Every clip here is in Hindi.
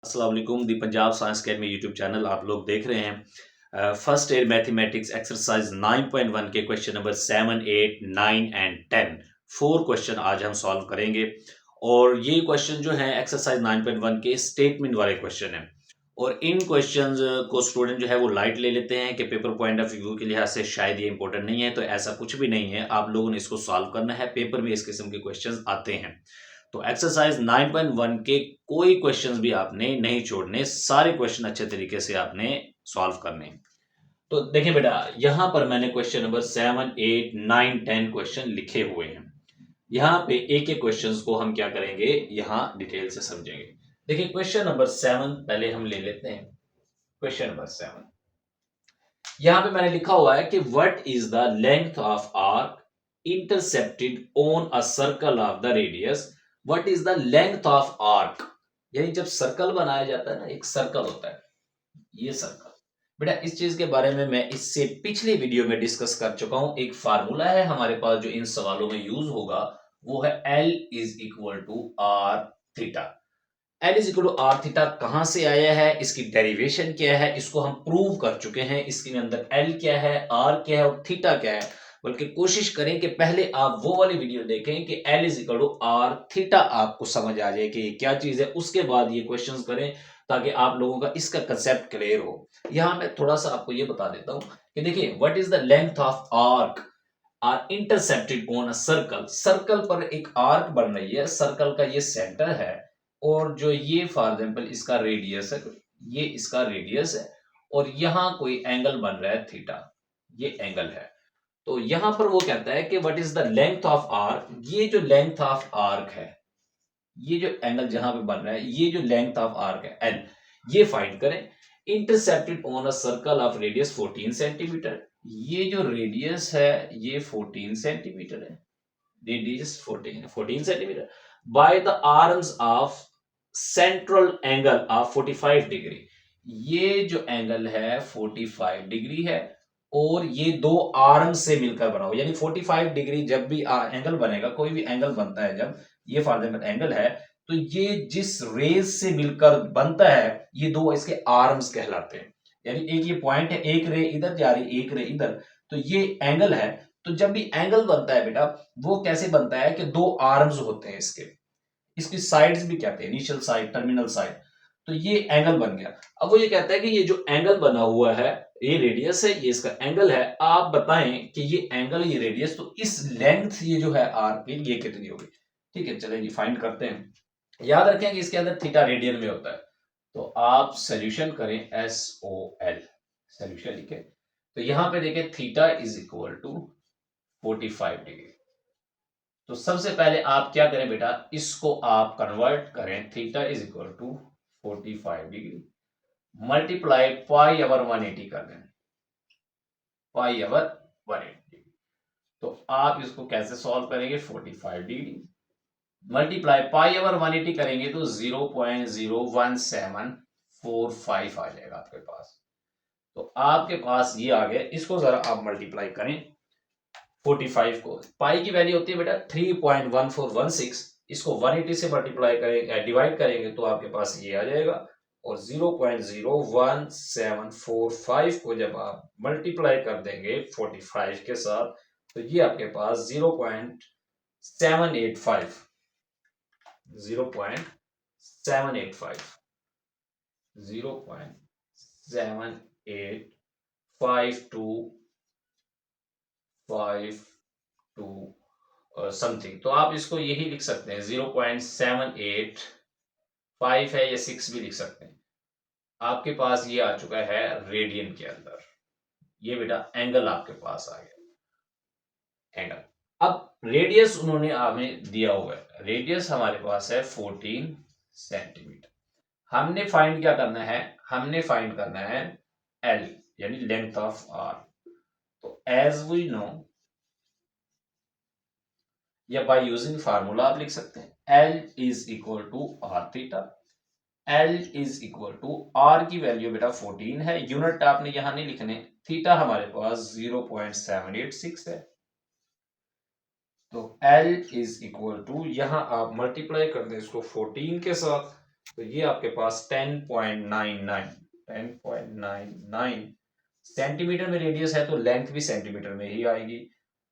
अस्सलाम वालेकुम। The Punjab science academy YouTube channel आप लोग देख रहे हैं। फर्स्ट ईयर मैथमेटिक्स एक्सरसाइज 9.1 के क्वेश्चन नंबर 7, 8, 9 एंड 10 4 क्वेश्चन आज हम सॉल्व करेंगे। और ये क्वेश्चन जो है एक्सरसाइज 9.1 के स्टेटमेंट वाले क्वेश्चन हैं। और इन क्वेश्चंस को स्टूडेंट जो है वो लाइट ले लेते हैं कि पेपर पॉइंट ऑफ व्यू के लिहाज से शायद ये इंपॉर्टेंट नहीं है, तो ऐसा कुछ भी नहीं है। आप लोगों ने इसको सॉल्व करना है, पेपर में इस किस्म के क्वेश्चंस आते हैं। तो एक्सरसाइज 9.1 के कोई क्वेश्चंस भी आपने नहीं छोड़ने, सारे क्वेश्चन अच्छे तरीके से आपने सॉल्व करने। तो देखिए बेटा, यहां पर मैंने क्वेश्चन नंबर 7, 8, 9, 10 क्वेश्चन लिखे हुए हैं। यहाँ पे एक एक क्वेश्चंस को हम क्या करेंगे, यहां डिटेल से समझेंगे। देखिए क्वेश्चन नंबर 7 पहले हम ले लेते हैं। क्वेश्चन नंबर 7 यहां पे मैंने लिखा हुआ है कि what is the length of arc intercepted on a circle of the radius. What is the length of arc, यानी जब सर्कल बनाया जाता है ना, एक सर्कल होता है, ये सर्कल। बेटा इस चीज के बारे में मैं इससे पिछले वीडियो में डिस्कस कर चुका हूं। एक फार्मूला है हमारे पास जो इन सवालों में यूज होगा, वो है L is equal to R theta. L is equal to R theta कहां से आया है, इसकी डेरिवेशन क्या है, इसको हम प्रूव कर चुके हैं। इसके अंदर एल क्या है, आर क्या है और थीटा क्या है। बल्कि कोशिश करें कि पहले आप वो वाली वीडियो देखें कि L is equal to R theta आपको समझ आ जाए कि ये क्या चीज है, उसके बाद ये क्वेश्चंस करें ताकि आप लोगों का इसका कंसेप्ट क्लियर हो। यहां मैं थोड़ा सा आपको ये बता देता हूं कि देखिए what is the length of arc R intercepted on a circle. Circle पर एक आर्क बन रही है, सर्कल का ये सेंटर है और जो ये फॉर एग्जाम्पल इसका रेडियस है, ये इसका रेडियस है और यहां कोई एंगल बन रहा है थीटा, ये एंगल है। तो यहां पर वो कहता है कि what is the length of arc, ये जो लेंथ ऑफ आर्क है, ये जो एंगल जहां पे बन रहा है, ये जो लेंथ ऑफ आर्क है एल, ये फाइंड करें। Intercepted on a circle of radius 14 centimetre. ये जो रेडियस है ये 14 सेंटीमीटर है, radius 14 centimetre by the arms of central angle of 45 degree. ये जो एंगल है 45 डिग्री है और ये दो आर्म से मिलकर बना हो, यानी 45 डिग्री जब भी एंगल बनेगा, कोई भी एंगल बनता है, जब ये फॉर एग्जाम्पल एंगल है, तो ये जिस रेज से मिलकर बनता है, ये दो इसके आर्म्स कहलाते हैं। यानी एक ये पॉइंट है, एक रे इधर जा रही, एक रे इधर, तो ये एंगल है। तो जब भी एंगल बनता है बेटा, वो कैसे बनता है कि दो आर्म्स होते हैं इसके, इसकी साइड्स भी कहते हैं, इनिशियल साइड, टर्मिनल साइड। तो ये एंगल बन गया। अब वो ये कहता है कि ये जो एंगल बना हुआ है, ये रेडियस है, ये इसका एंगल है। आप बताएं कि ये एंगल, ये रेडियस, तो इस लेंथ ये जो है आर की, ये कितनी होगी। ठीक है, चलें जी फाइंड करते हैं। याद रखें कि इसके अंदर थीटा रेडियन में होता है। तो आप सोल्यूशन करें, SOL सोल्यूशन लिखे। तो यहां पे देखें theta is equal to 45 degree. तो सबसे पहले आप क्या करें बेटा, इसको आप कन्वर्ट करें, theta is equal to 45 degree multiply pi over 180 कर दें, पाई ओवर 180 डिग्री। तो आप इसको कैसे सॉल्व करेंगे, 45 डिग्री मल्टीप्लाई पाई ओवर 180 करेंगे तो 0.01745 आ जाएगा आपके पास। तो आपके पास ये आ गया, इसको जरा आप मल्टीप्लाई करें 45 को। पाई की वैल्यू होती है बेटा 3.1416, इसको 180 से मल्टीप्लाई करेंगे, डिवाइड करेंगे तो आपके पास ये आ जाएगा। और 0.01745 को जब आप मल्टीप्लाई कर देंगे 45 के साथ, तो ये आपके पास 0.785, 0.785, 0.78525 समथिंग। तो आप इसको यही लिख सकते हैं, 0.785 है या 6 भी लिख सकते हैं। आपके पास ये आ चुका है रेडियन के अंदर। ये बेटा एंगल आपके पास आ गया, एंगल। अब रेडियस उन्होंने हमें दिया हुआ है, रेडियस हमारे पास है 14 सेंटीमीटर। हमने फाइंड क्या करना है, हमने फाइंड करना है एल, यानी लेंथ ऑफ आर। तो एज वी नो, या बाय यूजिंग फार्मूला आप लिख सकते हैं, L is equal to R theta. L is equal to R की वैल्यू बेटा 14 है, यूनिट आपने यहां नहीं लिखने, थीटा हमारे पास 0.786 है। तो एल इज इक्वल टू, यहां आप मल्टीप्लाई कर दें इसको 14 के साथ, तो ये आपके पास 10.99 सेंटीमीटर में रेडियस है, तो लेंथ भी सेंटीमीटर में ही आएगी।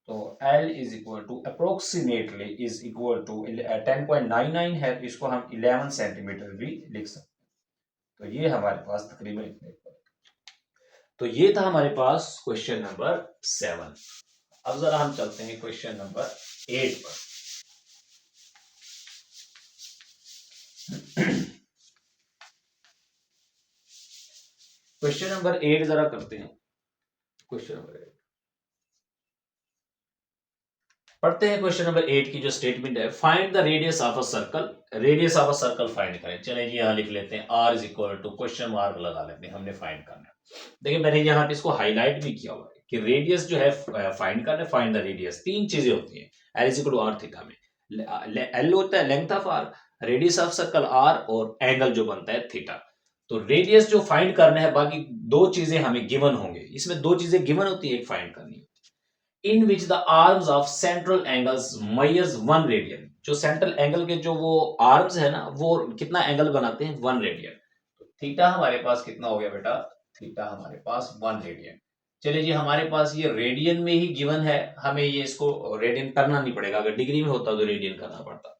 तो L is equal to approximately is equal to 10.99 है, तो इसको हम 11 सेंटीमीटर भी लिख सकते हैं। तो ये हमारे पास तकरीबन इतने पर। तो ये था हमारे पास क्वेश्चन नंबर 7। अब जरा हम चलते हैं क्वेश्चन नंबर 8 पर। क्वेश्चन नंबर 8 जरा करते हैं। क्वेश्चन नंबर 8 पढ़ते हैं। क्वेश्चन नंबर 8 की जो स्टेटमेंट है, find the radius of a circle. Radius of a circle find करें। चलिए जी यहां लिख लेते हैं r is equal to question mark लगा लेते हैं, हमने फाइंड करना है। देखिए मैंने यहाँ पे इसको हाईलाइट भी किया हुआ है कि रेडियस जो है फाइंड करना है। फाइंड द रेडियस, तीन चीजें होती हैं l is equal to r theta में। l होता है length of r, radius of circle r, और एंगल जो बनता है थीटा। तो रेडियस जो फाइंड करना है, बाकी दो चीजें हमें गिवन होंगे। इसमें दो चीजें गिवन होती है, एक फाइंड करनी है। In which the arms of central angles measures 1 radian. जो सेंट्रल एंगल के जो वो आर्म्स है ना, वो कितना एंगल बनाते हैं, 1 रेडियन। तो थीटा हमारे पास कितना हो गया बेटा, थीटा हमारे पास 1 रेडियन। चलिए जी हमारे पास ये रेडियन में ही गिवन है, हमें ये इसको रेडियन करना नहीं पड़ेगा। अगर डिग्री में होता तो रेडियन करना पड़ता।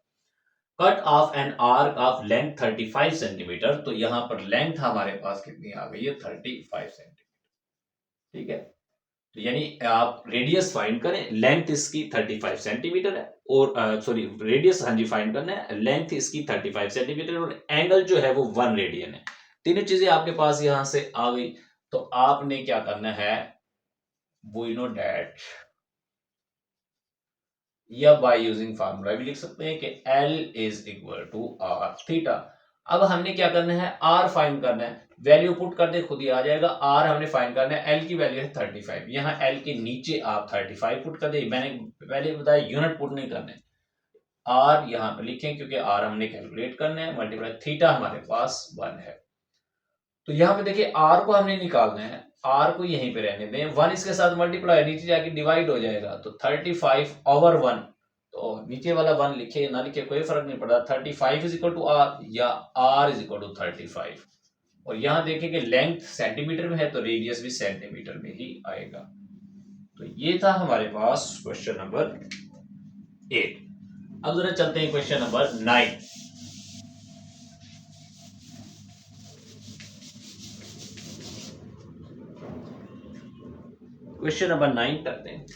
Cut off an arc of length 35 centimetre. तो यहां पर लेंथ हमारे पास कितनी आ गई है, 35 सेंटीमीटर। ठीक है, तो यानी आप रेडियस फाइंड करें, लेंथ इसकी 35 सेंटीमीटर है, और सॉरी रेडियस हाँ जी फाइंड करना है, लेंथ इसकी 35 सेंटीमीटर और एंगल जो है वो 1 रेडियन है। तीनों चीजें आपके पास यहां से आ गई। तो आपने क्या करना है, वी नो डैट, या बाय यूजिंग फार्मूला भी लिख सकते हैं कि L is equal to R theta. अब हमने क्या करना है, R फाइंड करना है। वैल्यू पुट कर दे, खुद ही आ जाएगा। R हमने फाइंड करना है, L की वैल्यू है 35। यहाँ L के नीचे आप 35 पुट कर दे। मैंने पहले बताया यूनिट पुट नहीं करने। R यहाँ पे लिखें क्योंकि R हमने कैलकुलेट करना है, मल्टीप्लाई थीटा हमारे पास 1 है। तो यहाँ पे देखिए R को हमने निकालना है, R को यहीं पे रहने दें। 1 इसके साथ मल्टीप्लाई, नीचे जाके डिवाइड हो जाएगा। तो 35 ओवर 1, तो नीचे वाला 1 लिखे ना लिखे कोई फर्क नहीं पड़ता। 35 इज इक्वल टू आर, या R इज इक्वल टू 35। और यहाँ देखिए कि लेंथ सेंटीमीटर में है, तो रेडियस भी सेंटीमीटर में ही आएगा। तो ये था हमारे पास क्वेश्चन नंबर 8। अब जरा चलते हैं क्वेश्चन नंबर 9। क्वेश्चन नंबर 9 करते हैं।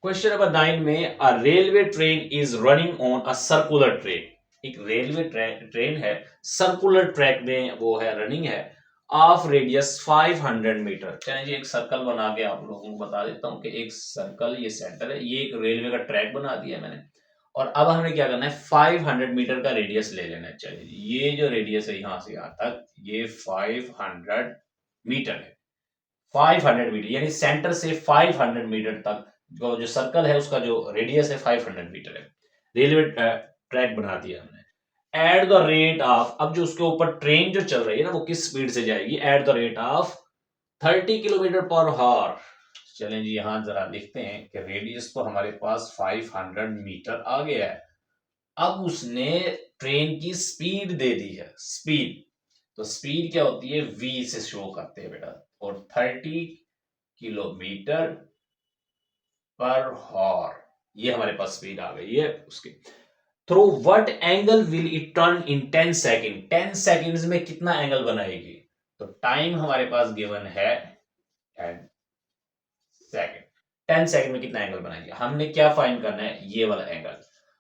क्वेश्चन नंबर 9 में a railway train is running on a circular track. एक रेलवे ट्रेन है, सर्कुलर ट्रैक में वो है, रनिंग है, ऑफ रेडियस 500 मीटर। चलिए जी एक सर्कल बना के आप लोगों को बता देता हूं कि एक सर्कल, ये सेंटर है, ये एक रेलवे का ट्रैक बना दिया है मैंने। और अब हमें क्या करना है, 500 मीटर का रेडियस ले लेना है। चलिए ये जो रेडियस है यहां से यहां तक, ये 500 मीटर है। 500 मीटर यानी सेंटर से 500 मीटर तक जो सर्कल है उसका जो रेडियस है 500 मीटर है। रेलवे ट्रैक बना दिया हमने। एट द रेट ऑफ, अब जो उसके ऊपर ट्रेन जो चल रही है ना, वो किस स्पीड से जाएगी, at the rate of 30 kilometre पर हॉर। चलें जी यहां जरा लिखते हैं कि रेडियस तो हमारे पास 500 मीटर आ गया है। अब उसने ट्रेन की स्पीड दे दी है, स्पीड। तो स्पीड क्या होती है, v से शो करते हैं बेटा। और 30 किलोमीटर पर हॉर, ये हमारे पास स्पीड आ गई है उसकी। Through what angle will it turn in 10 second. 10 seconds में कितना एंगल बनाएगी। तो टाइम हमारे पास गिवन है 10 सेकेंड। 10 सेकेंड में कितना एंगल बनाएगी, हमने क्या फाइंड करना है, ये वाला एंगल।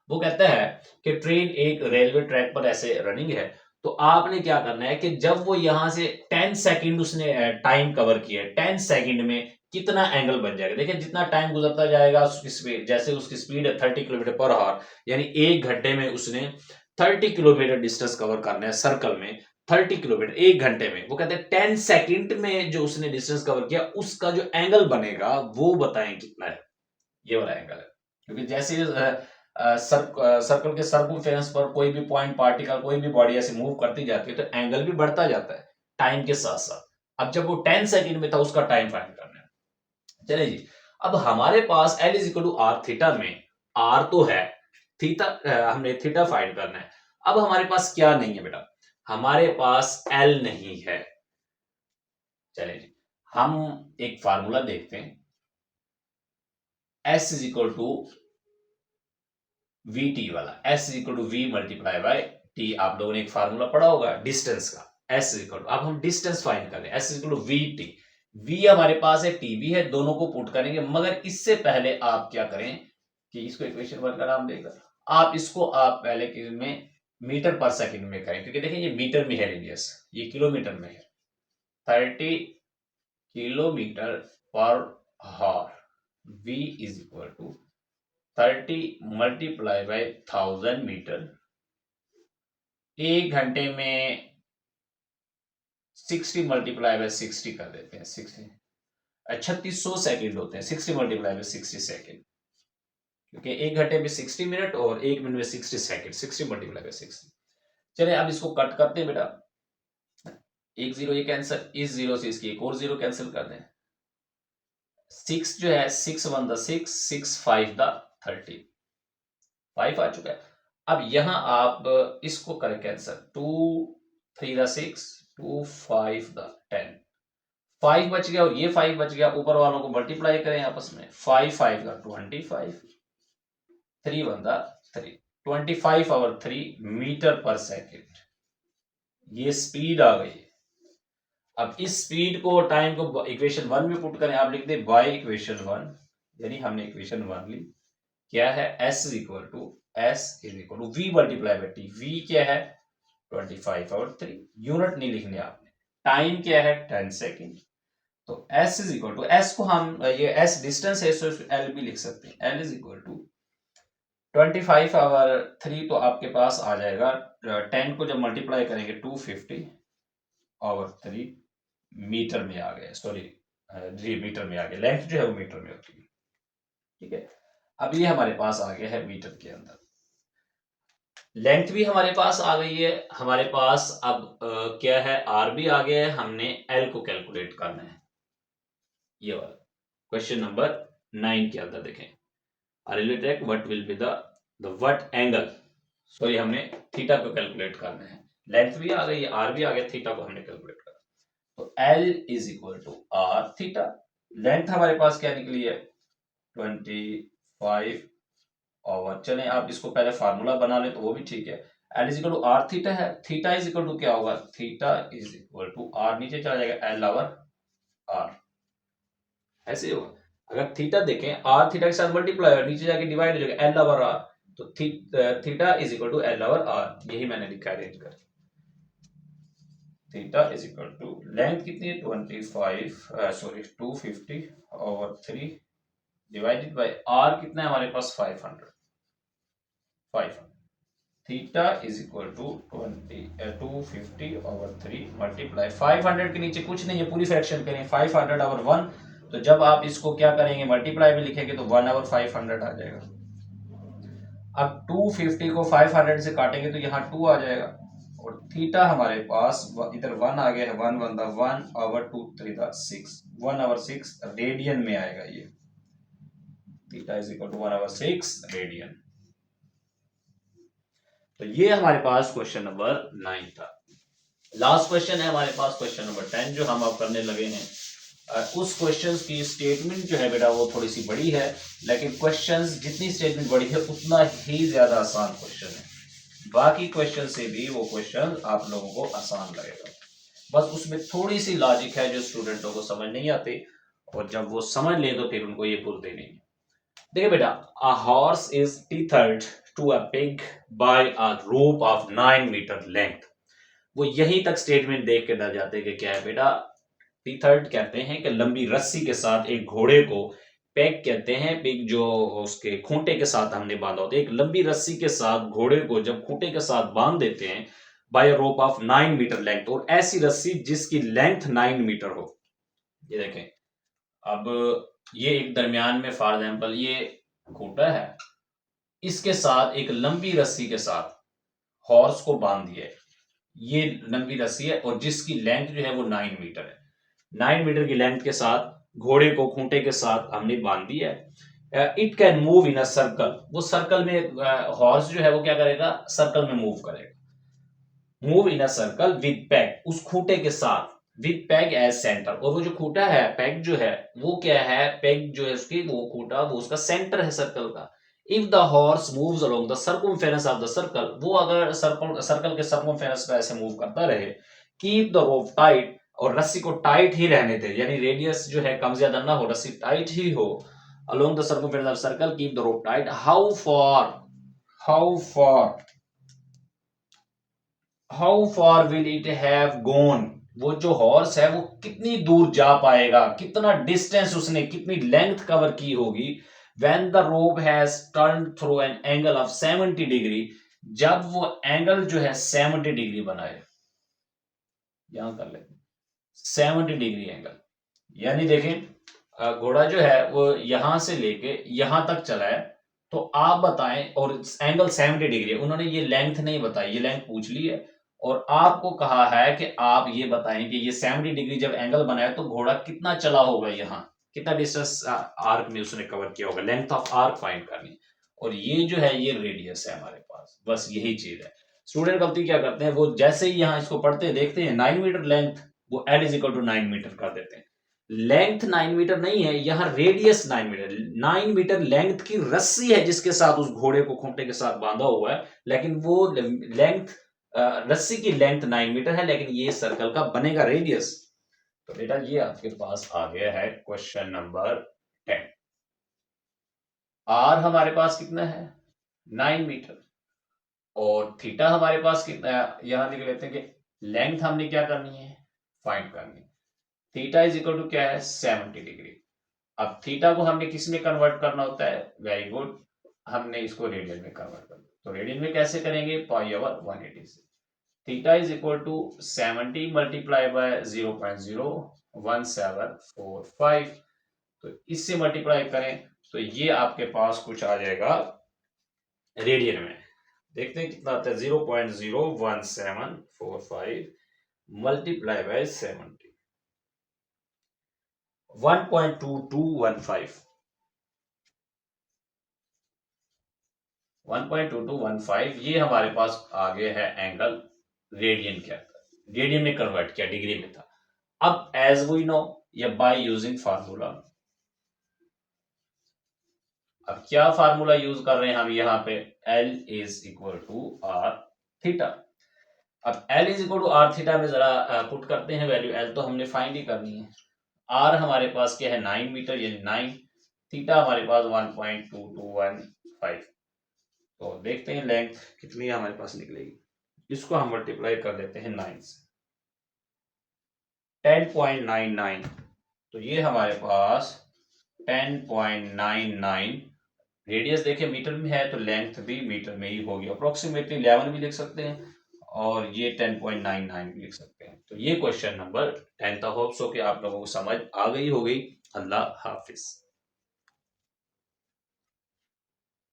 वो कहता है कि ट्रेन एक रेलवे ट्रैक पर ऐसे रनिंग है, तो आपने क्या करना है कि जब वो यहां से 10 सेकंड उसने टाइम कवर किया, 10 सेकंड में कितना एंगल बन जाएगा। देखिए जितना टाइम गुजरता जाएगा उसकी स्पीड, जैसे उसकी स्पीड है 30 किलोमीटर पर आवर, यानी 1 घंटे में उसने 30 किलोमीटर डिस्टेंस कवर करना है सर्कल में। 30 किलोमीटर 1 घंटे में, वो कहते हैं 10 सेकंड में जो उसने डिस्टेंस कवर किया उसका जो एंगल बनेगा वो बताएं कितना है। ये वाला एंगल है, क्योंकि जैसे सर्कल के सर्कमफेरेंस पर कोई भी पॉइंट, पार्टिकल, कोई भी बॉडी ऐसे मूव करती जाती है तो एंगल भी बढ़ता जाता है टाइम के साथ साथ। अब जब वो 10 सेकंड में था उसका टाइम फाइंड करना है। चलिए जी अब हमारे पास L is equal to R theta में R तो है, थीटा हमने थीटा फाइंड करना है। अब हमारे पास क्या नहीं है बेटा, हमारे पास एल नहीं है। चलिए जी, हम एक फार्मूला देखते हैं, S is equal to V T वाला, S is equal to V multiply by T. आप लोगों ने एक फार्मूला पढ़ा होगा डिस्टेंस का, S इज इक्वल टू, अब हम डिस्टेंस फाइंड कर रहे हैं, S is equal to V T. V हमारे पास है, T भी है, दोनों को पुट करेंगे, मगर इससे पहले आप क्या करें कि इसको इक्वेशन 1 का नाम देकर आप इसको आप पहले के में मीटर पर सेकंड में करें, क्योंकि देखिए ये मीटर में है रेडियस, ये किलोमीटर में है। 30 kilometre per hour, V is equal to 30 multiply by 1000 metre. एक घंटे में 60 मल्टीप्लाई बाय 60 कर देते हैं, 60 3600 सेकंड होते हैं, 60 मल्टीप्लाई बाय 60 सेकंड, क्योंकि एक घंटे में 60 मिनट और एक मिनट में 60 सेकंड, 60 मल्टीप्लाई बाय 60। चलिए अब इसको कट करते हैं बेटा, एक जीरो ये कैंसिल, इस जीरो से इसकी एक और जीरो कैंसिल कर दें। 6 जो है 6 1 द 6, 6 5 द 30, 5 आ चुका है। अब यहां आप इसको करें कैंसिल, 2 3 द 6, 2 5 द 10, 5 बच गया और ये 5 बच गया, ऊपर वालों को मल्टीप्लाई करें आपस में, 5 5 द 25, 3 1 द 3, 25 और 3 मीटर पर सेकेंड, ये स्पीड आ गई। अब इस स्पीड को टाइम को इक्वेशन 1 में पुट करें, आप लिख दे बाय इक्वेशन 1, यानी हमने इक्वेशन 1 ली, क्या है S is equal to V multiply by T। V क्या है 25 और 3, यूनिट नहीं लिखने आपने, टाइम क्या है 10 सेकेंड। तो S is equal to, S को हम ये S डिस्टेंस है, so L भी लिख सकते हैं, L इज इक्वल टू 25 और 3, तो आपके पास आ जाएगा 10 को जब मल्टीप्लाई करेंगे 250 और 3 मीटर में आ गए, सॉरी जी मीटर में आ गए, लेंथ जो है वो मीटर में होती है, ठीक है। अब ये हमारे पास आ गया है मीटर के अंदर, लेंथ भी हमारे पास आ गई है, हमारे पास अब क्या है R भी आ गया है, हमने L को कैलकुलेट करना है। ये वाला क्वेश्चन नंबर 9 के अंदर देखें, related what will be the what angle, sorry हमने थीटा को कैलकुलेट करना है, लेंथ भी आ गई है, R भी आ गया, थीटा को हमने कैलकुलेट करना है। तो L is equal to R theta, length हमारे पास क्या निकली है 25, और चलें आप इसको पहले फार्मूला बना ले तो वो भी ठीक है। L is equal to R theta है, थीटा इज इक्वल टू क्या होगा, theta is equal to R, नीचे चला जाएगा L ओवर R, ऐसे होगा। अगर थीटा देखें R थीटा के साथ मल्टीप्लाई और नीचे जाके डिवाइड हो जाएगा L ओवर R, तो theta is equal to L over R, यही मैंने लिखा अरेंज कर। Theta is equal to length कितनी है 250 ओवर 3 डिवाइडेड बाय R कितना है हमारे पास 500। Theta is equal to 250 over 3 multiply 500 के नीचे कुछ नहीं है, पूरी फ्रैक्शन करें 500 ओवर 1, तो जब आप इसको क्या करेंगे मल्टीप्लाई में लिखेंगे तो 1 ओवर 500 आ जाएगा। अब 250 को 500 से काटेंगे तो यहाँ 2 आ जाएगा, और थीटा हमारे पास इधर 1 आ गया है, 1 1 the 1 over 2 3 the 6, 1 over 6 radian में आएगा ये, theta is equal to 1 over 6 radian. तो ये हमारे पास क्वेश्चन नंबर 9 था। लास्ट क्वेश्चन है हमारे पास क्वेश्चन नंबर 10 जो हम अब करने लगे हैं। उस क्वेश्चंस की स्टेटमेंट जो है बेटा वो थोड़ी सी बड़ी है, लेकिन क्वेश्चंस जितनी स्टेटमेंट बड़ी है उतना ही ज्यादा आसान क्वेश्चन है, बाकी क्वेश्चन से भी वो क्वेश्चन आप लोगों को आसान लगेगा, बस उसमें थोड़ी सी लॉजिक है जो स्टूडेंटों को समझ नहीं आती, और जब वो समझ ले तो फिर उनको ये भूलते नहीं। देखिए बेटा, a horse is tethered to a pig by a rope of 9 metre length. वो यहीं तक स्टेटमेंट देख के डर जाते हैं कि क्या है बेटा, टीथर्ड कहते हैं कि लंबी रस्सी के साथ एक घोड़े को, पैक कहते हैं पिग जो उसके खूंटे के साथ हमने बांधा होता है, एक लंबी रस्सी के साथ घोड़े को जब खूंटे के साथ बांध देते हैं by rope of 9 metre length, और ऐसी रस्सी जिसकी लेंथ 9 मीटर हो। ये देखें, अब ये एक दरमियान में फॉर एग्जाम्पल ये खूंटा है, इसके साथ एक लंबी रस्सी के साथ हॉर्स को बांध दिया है, ये लंबी रस्सी है और जिसकी लेंथ जो है वो 9 मीटर है, 9 मीटर की लेंथ के साथ घोड़े को खूंटे के साथ हमने बांध दिया है। It can move in a circle, वो सर्कल में हॉर्स जो है वो क्या करेगा, सर्कल में मूव करेगा। Move in a circle with peg, उस खूंटे के साथ, विद पैग एज सेंटर, और वो जो खूंटा है, पैग जो है वो क्या है, पैग जो है उसकी, वो खूंटा वो उसका सेंटर है सर्कल का। If the horse moves along the circumference of the circle, वो अगर सर्कल सर्कल के सर्कमफेरेंस पे ऐसे मूव करता रहे, कीप द रोप टाइट, और रस्सी को टाइट ही रहने दे, यानी रेडियस जो है कम ज्यादा ना हो, रस्सी टाइट ही हो, along the circumference of circle, keep the rope tight, how for how far will it have gone, वो जो हॉर्स है वो कितनी दूर जा पाएगा, कितना डिस्टेंस उसने, कितनी लेंथ कवर की होगी, when the rope has turn through an angle of 70 degree, जब वो एंगल जो है 70 डिग्री बनाए, यहां कर लेते 70 डिग्री एंगल, यानी देखें घोड़ा जो है वो यहां से लेके यहां तक चला है, तो आप बताएं, और एंगल 70 डिग्री है, उन्होंने ये लेंथ नहीं बताई, ये लेंथ पूछ ली है, और आपको कहा है कि आप ये बताएं कि ये 70 डिग्री जब एंगल बनाया तो घोड़ा कितना चला होगा, यहाँ कितना डिस्टेंस आर्क में उसने कवर किया होगा, लेंथ ऑफ आर्क फाइंड करनी, और ये जो है ये रेडियस है हमारे पास, बस यही चीज है। स्टूडेंट गलती क्या करते हैं, वो जैसे ही यहाँ इसको पढ़ते हैं देखते हैं 9 मीटर लेंथ, वो L is equal to 9 metre कर देते हैं। लेंथ 9 मीटर नहीं है, यहाँ रेडियस 9 मीटर, 9 मीटर लेंथ की रस्सी है जिसके साथ उस घोड़े को खूंटे के साथ बांधा हुआ है, लेकिन वो लेंथ, रस्सी की लेंथ 9 मीटर है, लेकिन ये सर्कल का बनेगा रेडियस। तो बेटा ये आपके पास आ गया है क्वेश्चन नंबर 10। आर हमारे पास कितना है, 9 मीटर, और थीटा हमारे पास कितना है, यहां लिख लेते हैं कि लेंथ हमने क्या करनी है, फाइंड करनी है। थीटा इज इक्वल टू क्या है, 70 डिग्री। अब थीटा को हमने किस में कन्वर्ट करना होता है, वेरी गुड, हमने इसको रेडियन में कन्वर्ट करना, तो रेडियन में कैसे करेंगे, पाई ओवर 180 से। Theta is equal to 70 multiply by 0.01745, तो इससे मल्टीप्लाई करें तो ये आपके पास कुछ आ जाएगा रेडियन में, देखते हैं कितना आता है, 0.01745 मल्टीप्लाई बाय 70, 1.2215, 1.2215, ये हमारे पास आगे है एंगल रेडियन के अंदर, रेडियन में कन्वर्ट किया, डिग्री में था। अब एज वी नो, या बाय यूजिंग फार्मूला, अब क्या फार्मूला यूज कर रहे हैं हम यहाँ पे, L is equal to R theta. अब L is equal to R theta में जरा पुट करते हैं वैल्यू, L तो हमने फाइंड ही करनी है, R हमारे पास क्या है 9 मीटर, यानी 9, थीटा हमारे पास 1.2215, तो देखते हैं लेंथ कितनी हमारे पास निकलेगी, इसको हम मल्टीप्लाई कर देते हैं 9 से, 10.99, तो ये हमारे पास 10.99, रेडियस देखिए मीटर में है तो लेंथ भी मीटर में ही होगी, अप्रोक्सीमेटली 11 भी लिख सकते हैं, और ये 10.99 भी लिख सकते हैं। तो ये क्वेश्चन नंबर 10 था, होप्स हो कि आप लोगों को समझ आ गई होगी। अल्लाह हाफिज।